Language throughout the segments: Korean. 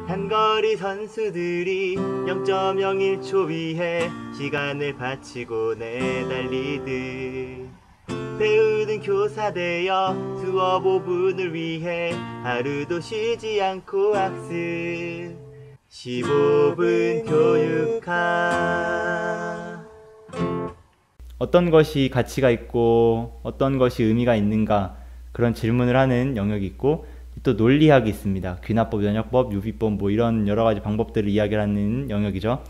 단거리 선수들이 0.01초 위해 시간을 바치고 내달리듯 배우는 교사 되어 수업 5분을 위해 하루도 쉬지 않고 학습 15분 교육학. 어떤 것이 가치가 있고 어떤 것이 의미가 있는가, 그런 질문을 하는 영역이 있고, 또 논리학이 있습니다. 귀납법, 연역법, 유비법, 뭐 이런 여러 가지 방법들을 이야기하는 영역이죠.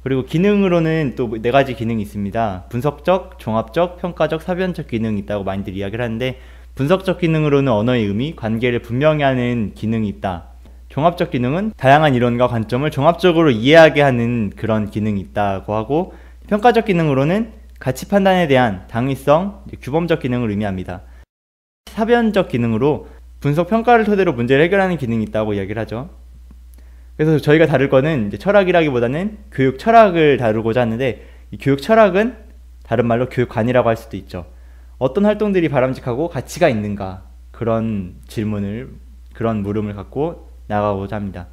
그리고 기능으로는 또 4가지 기능이 있습니다. 분석적, 종합적, 평가적, 사변적 기능이 있다고 많이들 이야기를 하는데, 분석적 기능으로는 언어의 의미, 관계를 분명히 하는 기능이 있다. 종합적 기능은 다양한 이론과 관점을 종합적으로 이해하게 하는 그런 기능이 있다고 하고, 평가적 기능으로는 가치 판단에 대한 당위성, 규범적 기능을 의미합니다. 사변적 기능으로 분석 평가를 토대로 문제를 해결하는 기능이 있다고 이야기를 하죠. 그래서 저희가 다룰 거는 이제 철학이라기보다는 교육 철학을 다루고자 하는데, 이 교육 철학은 다른 말로 교육관이라고 할 수도 있죠. 어떤 활동들이 바람직하고 가치가 있는가, 그런 질문을, 그런 물음을 갖고 나가고자 합니다.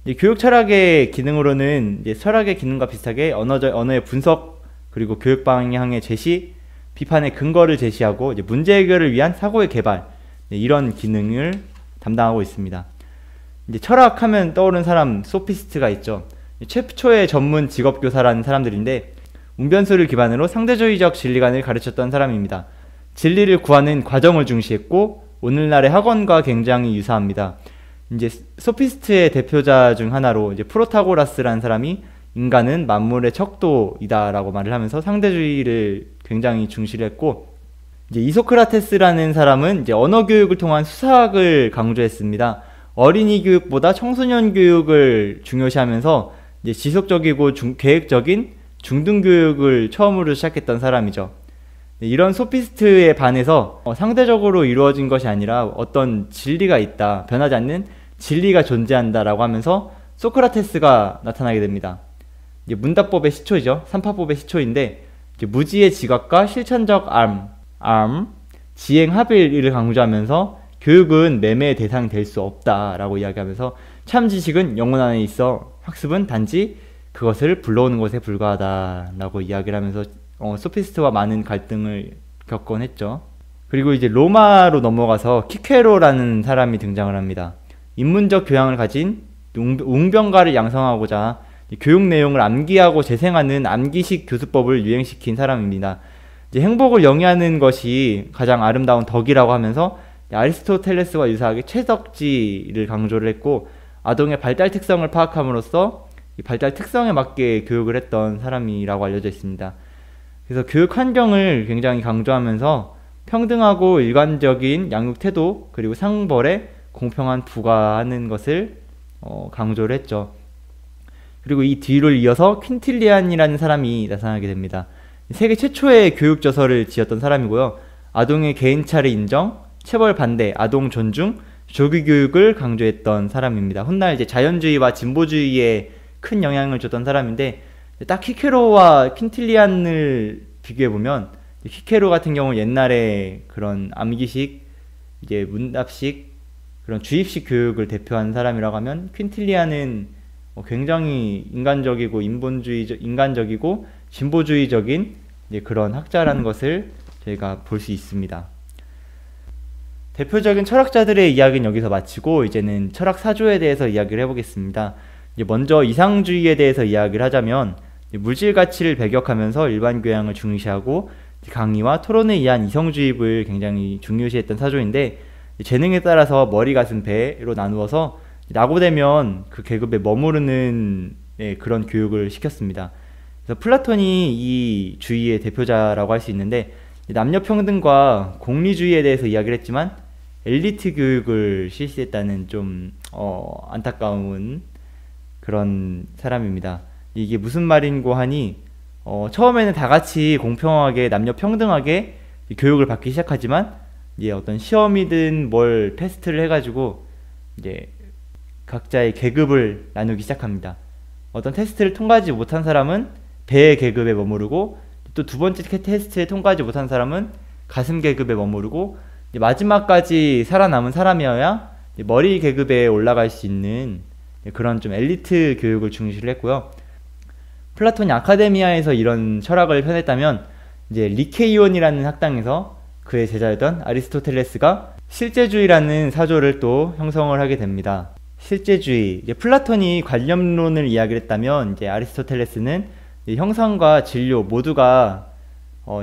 이제 교육 철학의 기능으로는 이제 철학의 기능과 비슷하게 언어의 분석, 그리고 교육 방향의 제시, 비판의 근거를 제시하고 이제 문제 해결을 위한 사고의 개발, 이런 기능을 담당하고 있습니다. 이제 철학하면 떠오르는 사람, 소피스트가 있죠. 최초의 전문 직업교사라는 사람들인데, 웅변수를 기반으로 상대주의적 진리관을 가르쳤던 사람입니다. 진리를 구하는 과정을 중시했고 오늘날의 학원과 굉장히 유사합니다. 이제 소피스트의 대표자 중 하나로 이제 프로타고라스라는 사람이 인간은 만물의 척도이다 라고 말을 하면서 상대주의를 굉장히 중시를 했고, 이제 이소크라테스라는 사람은 이제 언어 교육을 통한 수사학을 강조했습니다. 어린이 교육보다 청소년 교육을 중요시하면서 이제 지속적이고 계획적인 중등 교육을 처음으로 시작했던 사람이죠. 이런 소피스트에 반해서 상대적으로 이루어진 것이 아니라 어떤 진리가 있다, 변하지 않는 진리가 존재한다라고 하면서 소크라테스가 나타나게 됩니다. 이제 문답법의 시초이죠. 삼파법의 시초인데, 이제 무지의 지각과 실천적 지행 합일을 강조하면서 교육은 매매의 대상이 될 수 없다라고 이야기하면서 참 지식은 영혼 안에 있어 학습은 단지 그것을 불러오는 것에 불과하다라고 이야기를 하면서 소피스트와 많은 갈등을 겪곤 했죠. 그리고 이제 로마로 넘어가서 키케로라는 사람이 등장을 합니다. 인문적 교양을 가진 웅변가를 양성하고자 교육 내용을 암기하고 재생하는 암기식 교수법을 유행시킨 사람입니다. 이제 행복을 영위하는 것이 가장 아름다운 덕이라고 하면서 아리스토텔레스와 유사하게 최덕지를 강조를 했고, 아동의 발달 특성을 파악함으로써 이 발달 특성에 맞게 교육을 했던 사람이라고 알려져 있습니다. 그래서 교육 환경을 굉장히 강조하면서 평등하고 일관적인 양육 태도, 그리고 상벌에 공평한 부과하는 것을 강조를 했죠. 그리고 이 뒤를 이어서 퀸틸리안이라는 사람이 나타나게 됩니다. 세계 최초의 교육 저서를 지었던 사람이고요. 아동의 개인차를 인정, 체벌 반대, 아동 존중, 조기 교육을 강조했던 사람입니다. 훗날 이제 자연주의와 진보주의에 큰 영향을 줬던 사람인데, 딱 키케로와 퀸틸리안을 비교해보면, 키케로 같은 경우는 옛날에 그런 암기식, 이제 문답식, 그런 주입식 교육을 대표한 사람이라고 하면, 퀸틸리안은 굉장히 인간적이고 인간적이고 진보주의적인 그런 학자라는 것을 저희가 볼 수 있습니다. 대표적인 철학자들의 이야기는 여기서 마치고 이제는 철학 사조에 대해서 이야기를 해보겠습니다. 먼저 이상주의에 대해서 이야기를 하자면, 물질 가치를 배격하면서 일반 교양을 중시하고 강의와 토론에 의한 이성주의를 굉장히 중요시했던 사조인데, 재능에 따라서 머리, 가슴, 배로 나누어서 낙오되면 그 계급에 머무르는 그런 교육을 시켰습니다. 그래서 플라톤이 이 주의의 대표자라고 할 수 있는데, 남녀평등과 공리주의에 대해서 이야기를 했지만 엘리트 교육을 실시했다는 좀 안타까운 그런 사람입니다. 이게 무슨 말인고 하니, 처음에는 다 같이 공평하게 남녀평등하게 교육을 받기 시작하지만, 이제 어떤 시험이든 뭘 테스트를 해가지고 이제 각자의 계급을 나누기 시작합니다. 어떤 테스트를 통과하지 못한 사람은 배 계급에 머무르고, 또 두 번째 테스트에 통과하지 못한 사람은 가슴 계급에 머무르고, 마지막까지 살아남은 사람이어야 머리 계급에 올라갈 수 있는 그런 좀 엘리트 교육을 중시를 했고요. 플라톤이 아카데미아에서 이런 철학을 펴냈다면 이제 리케이온이라는 학당에서 그의 제자였던 아리스토텔레스가 실제주의라는 사조를 또 형성을 하게 됩니다. 실제주의, 이제 플라톤이 관념론을 이야기를 했다면 이제 아리스토텔레스는 형상과 진료 모두가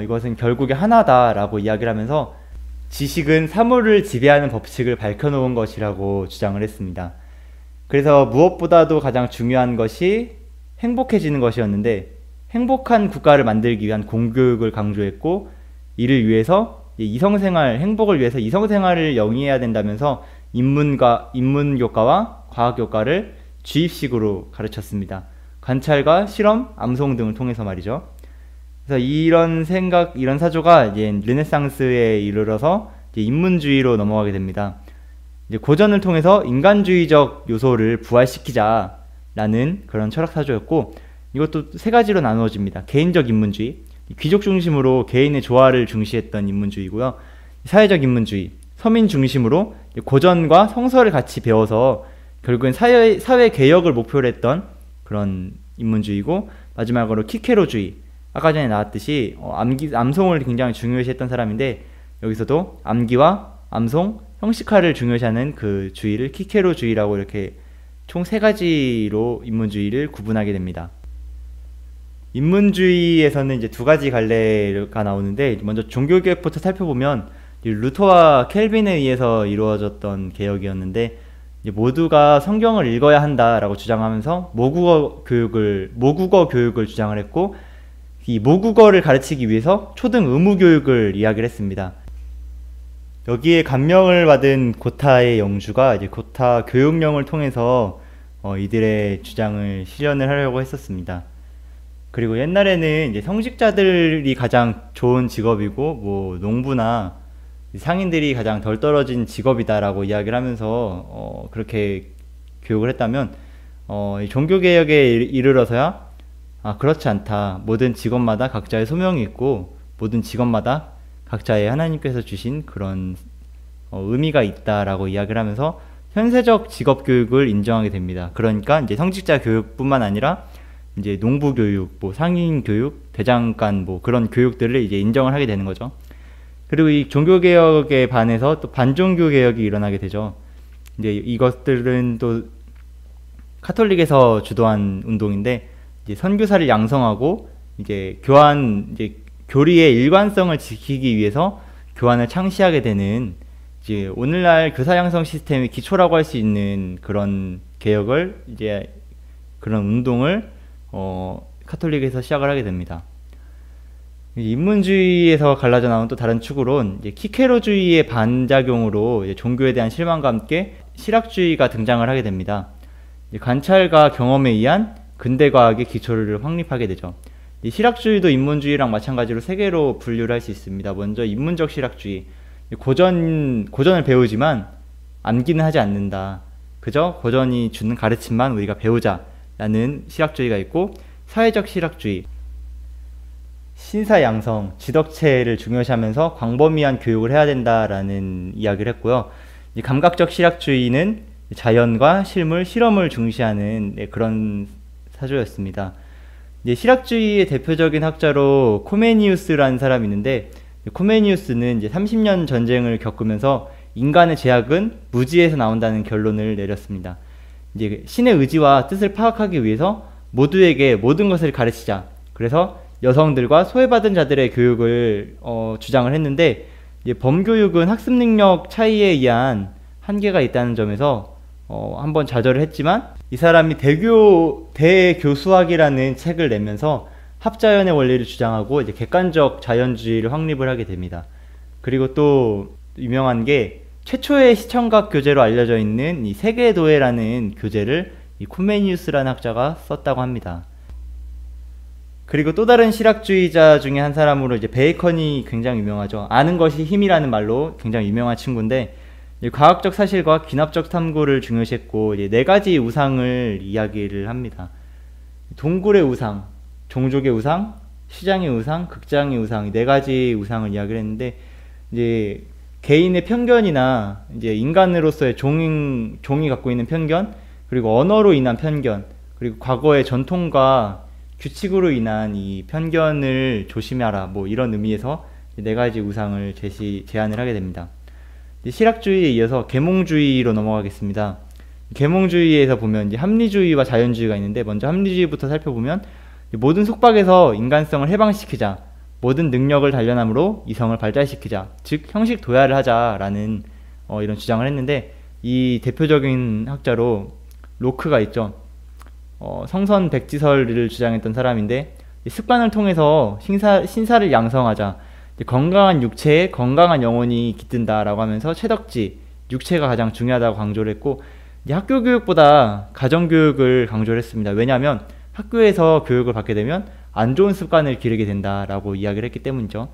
이것은 결국에 하나다라고 이야기를 하면서 지식은 사물을 지배하는 법칙을 밝혀놓은 것이라고 주장을 했습니다. 그래서 무엇보다도 가장 중요한 것이 행복해지는 것이었는데 행복한 국가를 만들기 위한 공교육을 강조했고 이를 위해서 이성생활, 행복을 위해서 이성생활을 영위해야 된다면서 인문교과와 과학교과를 주입식으로 가르쳤습니다. 관찰과 실험, 암송 등을 통해서 말이죠. 그래서 이런 생각, 이런 사조가 이제 르네상스에 이르러서 이제 인문주의로 넘어가게 됩니다. 이제 고전을 통해서 인간주의적 요소를 부활시키자라는 그런 철학 사조였고 이것도 세 가지로 나누어집니다. 개인적 인문주의, 귀족 중심으로 개인의 조화를 중시했던 인문주의고요. 사회적 인문주의, 서민 중심으로 고전과 성서를 같이 배워서 결국엔 사회 개혁을 목표로 했던 그런 인문주의고 마지막으로 키케로주의, 아까 전에 나왔듯이 암송을 굉장히 중요시했던 사람인데 여기서도 암기와 암송, 형식화를 중요시하는 그 주의를 키케로주의라고 이렇게 총 세 가지로 인문주의를 구분하게 됩니다. 인문주의에서는 이제 두 가지 갈래가 나오는데 먼저 종교개혁부터 살펴보면 루터와 켈빈에 의해서 이루어졌던 개혁이었는데 모두가 성경을 읽어야 한다라고 주장하면서 모국어 교육을 주장을 했고 이 모국어를 가르치기 위해서 초등 의무 교육을 이야기를 했습니다. 여기에 감명을 받은 고타의 영주가 이제 고타 교육령을 통해서 이들의 주장을 실현을 하려고 했었습니다. 그리고 옛날에는 이제 성직자들이 가장 좋은 직업이고 뭐 농부나 상인들이 가장 덜 떨어진 직업이다라고 이야기를 하면서 그렇게 교육을 했다면 종교개혁에 이르러서야 그렇지 않다. 모든 직업마다 각자의 소명이 있고 모든 직업마다 각자의 하나님께서 주신 그런 의미가 있다라고 이야기를 하면서 현세적 직업교육을 인정하게 됩니다. 그러니까 이제 성직자 교육뿐만 아니라 이제 농부 교육, 뭐 상인 교육, 대장간 뭐 그런 교육들을 이제 인정을 하게 되는 거죠. 그리고 이 종교개혁에 반해서 또 반종교개혁이 일어나게 되죠. 이제 이것들은 또 카톨릭에서 주도한 운동인데 이제 선교사를 양성하고 이제 교리의 일관성을 지키기 위해서 교환을 창시하게 되는 이제 오늘날 교사 양성 시스템의 기초라고 할 수 있는 그런 개혁을 이제 그런 운동을 카톨릭에서 시작을 하게 됩니다. 인문주의에서 갈라져 나온 또 다른 축으론 이제 키케로주의의 반작용으로 이제 종교에 대한 실망과 함께 실학주의가 등장을 하게 됩니다. 관찰과 경험에 의한 근대과학의 기초를 확립하게 되죠. 이 실학주의도 인문주의랑 마찬가지로 세 개로 분류를 할 수 있습니다. 먼저 인문적 실학주의, 고전을 배우지만 암기는 하지 않는다. 그저 고전이 주는 가르침만 우리가 배우자라는 실학주의가 있고, 사회적 실학주의, 신사양성, 지덕체를 중요시하면서 광범위한 교육을 해야 된다라는 이야기를 했고요. 감각적 실학주의는 자연과 실물, 실험을 중시하는 그런 사조였습니다. 실학주의의 대표적인 학자로 코메니우스라는 사람이 있는데, 코메니우스는 이제 30년 전쟁을 겪으면서 인간의 제약은 무지에서 나온다는 결론을 내렸습니다. 이제 신의 의지와 뜻을 파악하기 위해서 모두에게 모든 것을 가르치자. 그래서 여성들과 소외받은 자들의 교육을 주장을 했는데, 이제 범교육은 학습 능력 차이에 의한 한계가 있다는 점에서 한번 좌절을 했지만, 이 사람이 대교수학이라는 책을 내면서 합자연의 원리를 주장하고 이제 객관적 자연주의를 확립을 하게 됩니다. 그리고 또 유명한 게 최초의 시청각 교재로 알려져 있는 이 세계도회라는 교재를 이 코메니우스라는 학자가 썼다고 합니다. 그리고 또 다른 실학주의자 중에 한 사람으로 이제 베이컨이 굉장히 유명하죠. 아는 것이 힘이라는 말로 굉장히 유명한 친구인데, 과학적 사실과 귀납적 탐구를 중요시했고 이제 네 가지 우상을 이야기를 합니다. 동굴의 우상, 종족의 우상, 시장의 우상, 극장의 우상, 이 네 가지 우상을 이야기를 했는데, 이제 개인의 편견이나 이제 인간으로서의 종이 갖고 있는 편견, 그리고 언어로 인한 편견, 그리고 과거의 전통과 규칙으로 인한 이 편견을 조심하라, 뭐 이런 의미에서 네 가지 우상을 제안을 하게 됩니다. 실학주의에 이어서 계몽주의로 넘어가겠습니다. 계몽주의에서 보면 이제 합리주의와 자연주의가 있는데, 먼저 합리주의부터 살펴보면 모든 속박에서 인간성을 해방시키자, 모든 능력을 단련함으로 이성을 발달시키자, 즉 형식 도야를 하자라는 이런 주장을 했는데, 이 대표적인 학자로 로크가 있죠. 성선 백지설을 주장했던 사람인데, 습관을 통해서 신사를 양성하자, 건강한 육체에 건강한 영혼이 깃든다라고 하면서 채덕지, 육체가 가장 중요하다고 강조를 했고, 학교 교육보다 가정 교육을 강조를 했습니다. 왜냐하면 학교에서 교육을 받게 되면 안 좋은 습관을 기르게 된다라고 이야기를 했기 때문이죠.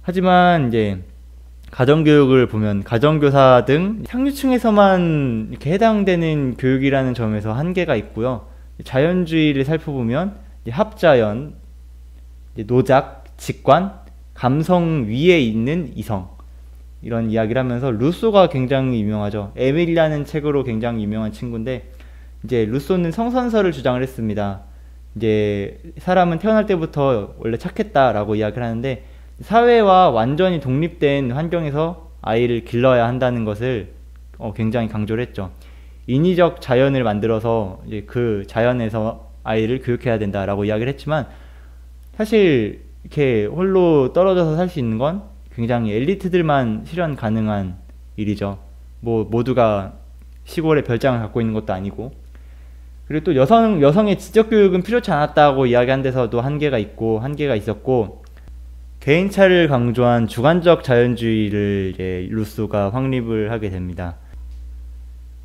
하지만 이제 가정교육을 보면 가정교사 등 상류층에서만 이렇게 해당되는 교육이라는 점에서 한계가 있고요. 자연주의를 살펴보면 합자연, 노작, 직관, 감성 위에 있는 이성, 이런 이야기를 하면서, 루소가 굉장히 유명하죠. 에밀이라는 책으로 굉장히 유명한 친구인데, 이제 루소는 성선설을 주장을 했습니다. 이제 사람은 태어날 때부터 원래 착했다라고 이야기를 하는데, 사회와 완전히 독립된 환경에서 아이를 길러야 한다는 것을 굉장히 강조를 했죠. 인위적 자연을 만들어서 이제 그 자연에서 아이를 교육해야 된다라고 이야기를 했지만, 사실 이렇게 홀로 떨어져서 살 수 있는 건 굉장히 엘리트들만 실현 가능한 일이죠. 뭐 모두가 시골에 별장을 갖고 있는 것도 아니고. 그리고 또 여성의 지적 교육은 필요치 않았다고 이야기한 데서도 한계가 있었고, 개인차를 강조한 주관적 자연주의를 이제 루소가 확립을 하게 됩니다.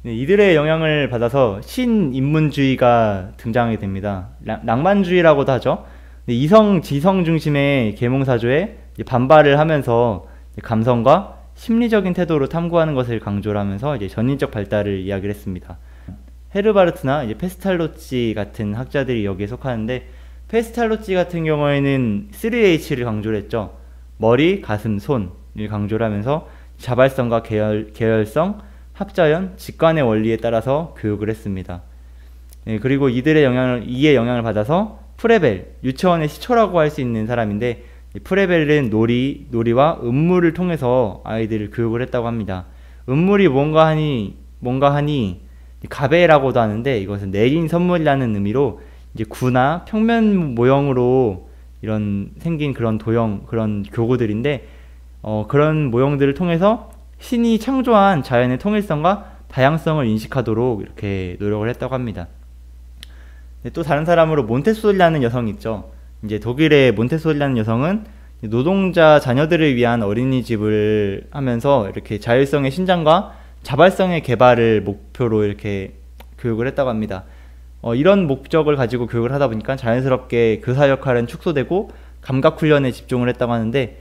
이들의 영향을 받아서 신인문주의가 등장하게 됩니다. 낭만주의라고도 하죠. 이성, 지성 중심의 계몽사조에 반발을 하면서 감성과 심리적인 태도로 탐구하는 것을 강조를 하면서 이제 전인적 발달을 이야기를 했습니다. 헤르바르트나 이제 페스탈로치 같은 학자들이 여기에 속하는데, 페스탈로치 같은 경우에는 3H를 강조를 했죠. 머리, 가슴, 손을 강조를 하면서 자발성과 계열성, 합자연, 직관의 원리에 따라서 교육을 했습니다. 그리고 이의 영향을 받아서 프레벨, 유치원의 시초라고 할 수 있는 사람인데, 프레벨은 놀이와 음물을 통해서 아이들을 교육을 했다고 합니다. 음물이 뭔가 하니 가베라고도 하는데, 이것은 내린 선물이라는 의미로 이제 구나 평면 모형으로 생긴 그런 그런 교구들인데, 그런 모형들을 통해서 신이 창조한 자연의 통일성과 다양성을 인식하도록 이렇게 노력을 했다고 합니다. 또 다른 사람으로 몬테소리라는 여성이 있죠. 이제 독일의 몬테소리라는 여성은 노동자 자녀들을 위한 어린이집을 하면서 이렇게 자율성의 신장과 자발성의 개발을 목표로 이렇게 교육을 했다고 합니다. 이런 목적을 가지고 교육을 하다 보니까 자연스럽게 교사 역할은 축소되고 감각 훈련에 집중을 했다고 하는데,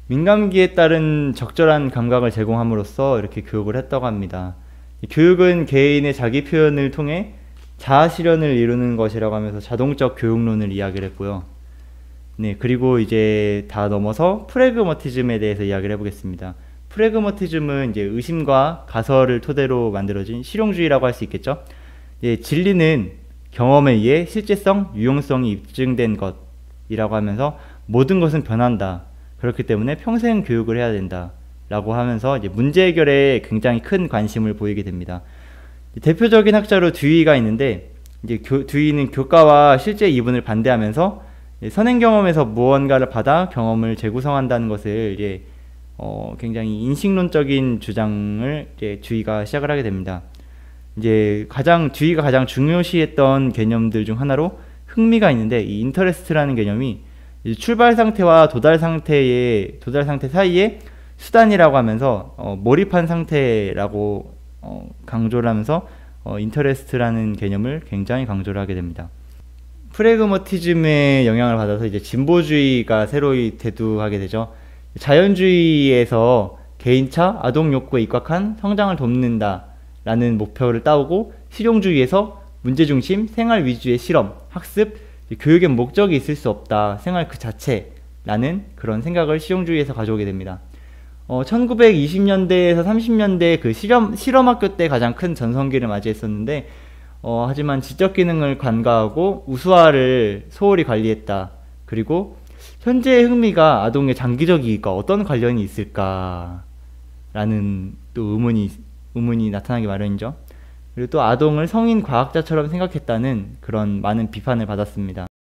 민감기에 따른 적절한 감각을 제공함으로써 이렇게 교육을 했다고 합니다. 교육은 개인의 자기 표현을 통해 자아 실현을 이루는 것이라고 하면서 자동적 교육론을 이야기를 했고요. 그리고 이제 다 넘어서 프래그머티즘에 대해서 이야기를 해보겠습니다. 프래그머티즘은 이제 의심과 가설을 토대로 만들어진 실용주의라고 할 수 있겠죠. 진리는 경험에 의해 실제성, 유용성이 입증된 것이라고 하면서 모든 것은 변한다. 그렇기 때문에 평생 교육을 해야 된다. 라고 하면서 이제 문제 해결에 굉장히 큰 관심을 보이게 됩니다. 대표적인 학자로 듀이가 있는데, 이제 듀이는 교과와 실제 이분을 반대하면서 선행 경험에서 무언가를 받아 경험을 재구성한다는 것을 이제 굉장히 인식론적인 주장을 이제 듀이가 시작을 하게 됩니다. 이제 듀이가 가장 중요시했던 개념들 중 하나로 흥미가 있는데, 이 인터레스트라는 개념이 출발 상태와 도달 상태 사이에 수단이라고 하면서 몰입한 상태라고 강조를 하면서 인터레스트라는 개념을 굉장히 강조를 하게 됩니다. 프래그머티즘의 영향을 받아서 이제 진보주의가 새로이 대두하게 되죠. 자연주의에서 개인차, 아동 욕구에 입각한 성장을 돕는다 라는 목표를 따오고, 실용주의에서 문제중심, 생활 위주의 실험, 학습, 교육의 목적이 있을 수 없다, 생활 그 자체라는 그런 생각을 실용주의에서 가져오게 됩니다. 1920년대에서 30년대 그 실험학교 때 가장 큰 전성기를 맞이했었는데, 하지만 지적 기능을 간과하고 우수화를 소홀히 관리했다. 그리고 현재의 흥미가 아동의 장기적 이익과 어떤 관련이 있을까라는 또 의문이 나타나기 마련이죠. 그리고 또 아동을 성인 과학자처럼 생각했다는 그런 많은 비판을 받았습니다.